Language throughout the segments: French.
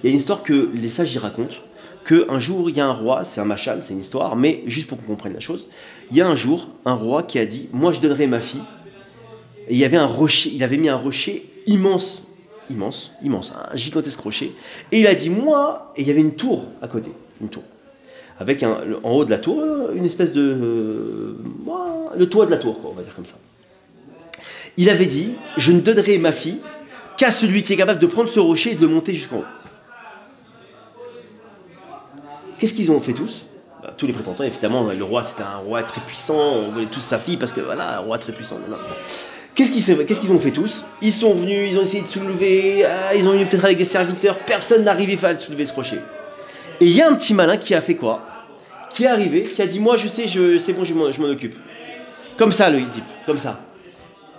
Il y a une histoire que les sages y racontent, qu'un jour, il y a un roi, c'est un machal, c'est une histoire, mais juste pour qu'on comprenne la chose, il y a un jour un roi qui a dit, moi je donnerai ma fille, et il y avait un rocher, il avait mis un rocher immense, un gigantesque rocher, et il a dit, moi, et il y avait une tour à côté, une tour, avec en haut de la tour, une espèce de... le toit de la tour, quoi, on va dire comme ça. Il avait dit, je ne donnerai ma fille qu'à celui qui est capable de prendre ce rocher et de le monter jusqu'en haut. Qu'est-ce qu'ils ont fait tous? Tous les prétendants, évidemment, le roi c'était un roi très puissant, on voulait tous sa fille parce que voilà, un roi très puissant. Non. Qu'est-ce qu'ils ont fait tous? Ils sont venus, ils ont essayé de soulever, ils ont venu peut-être avec des serviteurs, personne n'arrivait à soulever ce rocher. Et il y a un petit malin qui a fait quoi? Qui est arrivé, qui a dit, moi je sais, c'est bon, je m'en occupe. Comme ça, le type, comme ça.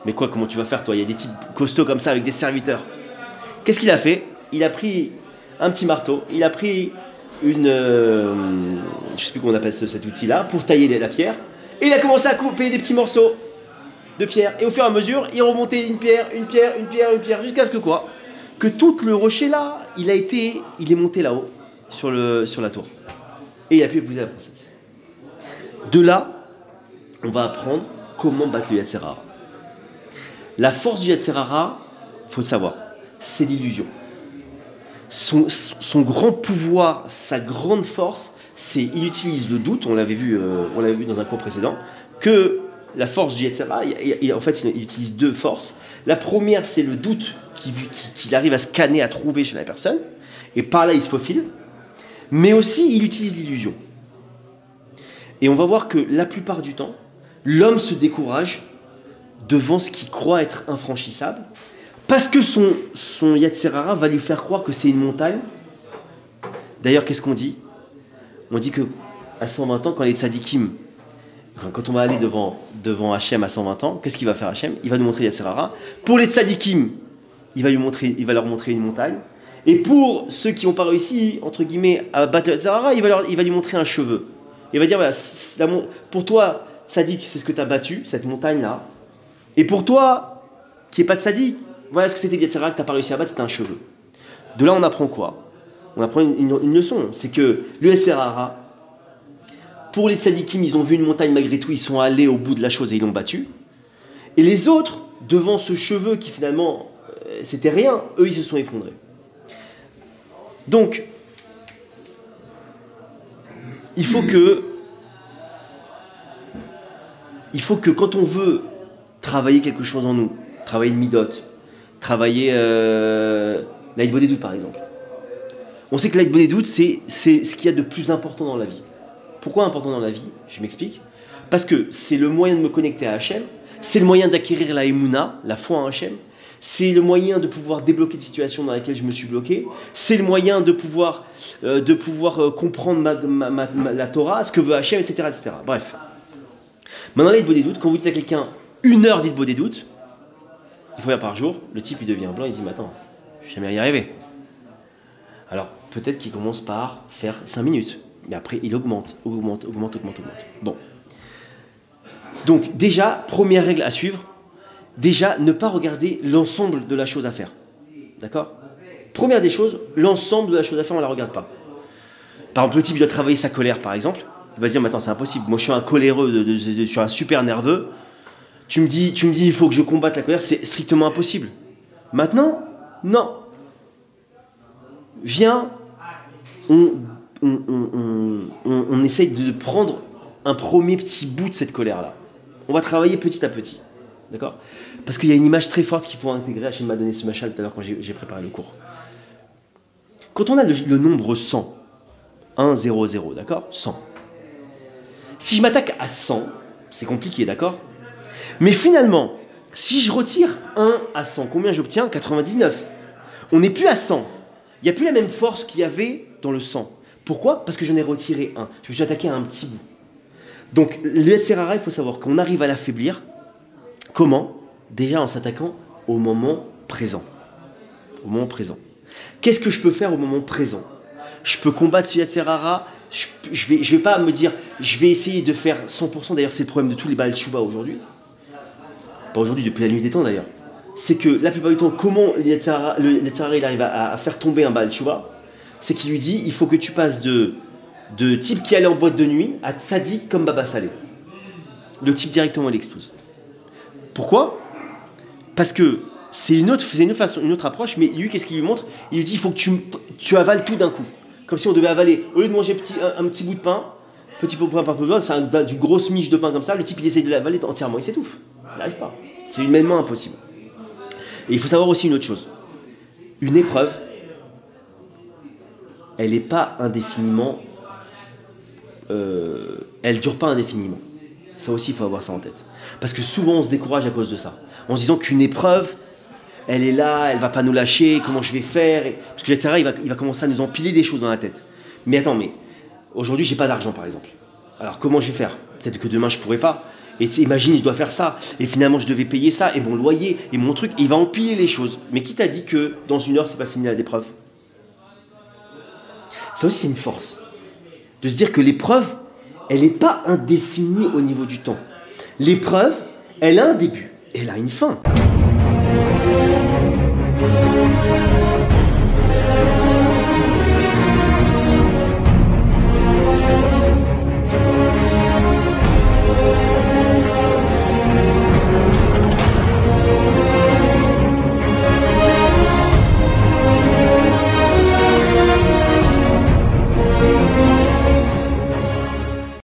Mais quoi, comment tu vas faire toi? Il y a des types costauds comme ça avec des serviteurs. Qu'est-ce qu'il a fait? Il a pris un petit marteau, il a pris une... je sais plus comment on appelle cet outil-là, pour tailler la pierre. Et il a commencé à couper des petits morceaux de pierre. Et au fur et à mesure, il remontait une pierre, jusqu'à ce que quoi? Que tout le rocher là, il est monté là-haut, sur la tour. Et il a pu épouser la princesse. De là, on va apprendre comment battre le Yetzer Hara. La force du Yetzer Hara, il faut le savoir, c'est l'illusion. Son grand pouvoir, sa grande force, c'est il utilise le doute, on l'avait vu dans un cours précédent, que la force du Yetzer Hara, en fait, il utilise deux forces. La première, c'est le doute qu'il arrive à scanner, à trouver chez la personne, et par là, il se faufile. Mais aussi, il utilise l'illusion. Et on va voir que la plupart du temps, l'homme se décourage devant ce qu'il croit être infranchissable, parce que son Yetzer Hara va lui faire croire que c'est une montagne. D'ailleurs, qu'est-ce qu'on dit? On dit qu'à 120 ans, quand les tzadikim, quand on va aller devant Hachem à 120 ans, qu'est-ce qu'il va faire Hachem? Il va nous montrer Yetzer Hara. Pour les tzadikim, il va leur montrer une montagne. Et pour ceux qui n'ont pas réussi, entre guillemets, à battre le Yetzer Hara, il va lui montrer un cheveu. Il va dire, voilà, pour toi, tzadik, c'est ce que tu as battu, cette montagne-là. Et pour toi, qui n'est pas tzadik, voilà ce que c'était le Yetzer Hara que tu n'as pas réussi à battre, c'était un cheveu. De là, on apprend quoi? On apprend une leçon. C'est que le Yetzer Hara, pour les tzadikim, ils ont vu une montagne malgré tout, ils sont allés au bout de la chose et ils l'ont battue. Et les autres, devant ce cheveu qui finalement, c'était rien, eux, ils se sont effondrés. Donc, il faut que quand on veut travailler quelque chose en nous, travailler une midot, travailler l'aïd des doutes par exemple. On sait que l'aïd des doutes, c'est ce qu'il y a de plus important dans la vie. Pourquoi important dans la vie? Je m'explique. Parce que c'est le moyen de me connecter à Hachem, c'est le moyen d'acquérir la Emouna, la foi en Hachem, c'est le moyen de pouvoir débloquer des situations dans lesquelles je me suis bloqué, c'est le moyen de pouvoir comprendre la Torah, ce que veut Hachem, etc. etc. Bref. Maintenant, l'aïd des doutes, quand vous dites à quelqu'un 1 heure d'aïd des doutes, il faut faire par jour, le type il devient blanc, il dit mais attends, je vais jamais y arriver. Alors peut-être qu'il commence par faire 5 minutes, mais après il augmente. Bon. Donc déjà, première règle à suivre, déjà ne pas regarder l'ensemble de la chose à faire. D'accord? Première des choses, l'ensemble de la chose à faire, on ne la regarde pas. Par exemple, le type il doit travailler sa colère par exemple, il va se dire mais attends c'est impossible, moi je suis un coléreux, je suis un super nerveux. Tu me dis, il faut que je combatte la colère, c'est strictement impossible. Maintenant, non. Viens, on essaye de prendre un premier petit bout de cette colère-là. On va travailler petit à petit. D'accord? Parce qu'il y a une image très forte qu'il faut intégrer. Hachem m'a donné ce machal tout à l'heure quand j'ai préparé le cours. Quand on a le nombre 100, 1, 0, 0, d'accord? 100. Si je m'attaque à 100, c'est compliqué, d'accord? Mais finalement, si je retire 1 à 100, combien j'obtiens? 99. On n'est plus à 100. Il n'y a plus la même force qu'il y avait dans le 100. Pourquoi? Parce que j'en ai retiré 1. Je me suis attaqué à un petit bout. Donc, le Yetzer Hara, il faut savoir qu'on arrive à l'affaiblir. Comment? Déjà en s'attaquant au moment présent. Au moment présent. Qu'est-ce que je peux faire au moment présent? Je peux combattre ce Yetzer Hara. Je vais pas me dire, je vais essayer de faire 100%. D'ailleurs, c'est le problème de tous les Baal Tshuva aujourd'hui. Pas aujourd'hui, depuis la nuit des temps d'ailleurs, c'est que la plupart du temps, comment le Yetzer Hara il arrive à faire tomber un Baal Tshuva? c'est qu'il lui dit, il faut que tu passes de type qui allait en boîte de nuit à tzaddik comme Baba Saleh. Le type directement il explose. Pourquoi? Parce que c'est une autre façon, une autre approche, mais lui qu'est-ce qu'il lui montre? Il lui dit il faut que tu avales tout d'un coup. Comme si on devait avaler, au lieu de manger un petit bout de pain, petit peu de pain par peu de pain, c'est du grosse miche de pain comme ça, le type il essaie de l'avaler entièrement, il s'étouffe. Il n'arrive pas. C'est humainement impossible. Et il faut savoir aussi une autre chose. Une épreuve, elle n'est pas indéfiniment... elle ne dure pas indéfiniment. Ça aussi, il faut avoir ça en tête. Parce que souvent, on se décourage à cause de ça. En se disant qu'une épreuve, elle est là, elle ne va pas nous lâcher, comment je vais faire Parce que l'Yetzirah, il va commencer à nous empiler des choses dans la tête. Mais attends, mais aujourd'hui, j'ai pas d'argent, par exemple. Alors, comment je vais faire? Peut-être que demain, je pourrai pas. Et imagine, je dois faire ça. Et finalement, je devais payer ça, et mon loyer, et mon truc. Et il va empiler les choses. Mais qui t'a dit que dans une heure, c'est pas fini l'épreuve? Ça aussi, c'est une force. De se dire que l'épreuve, elle n'est pas indéfinie au niveau du temps. L'épreuve, elle a un début, elle a une fin.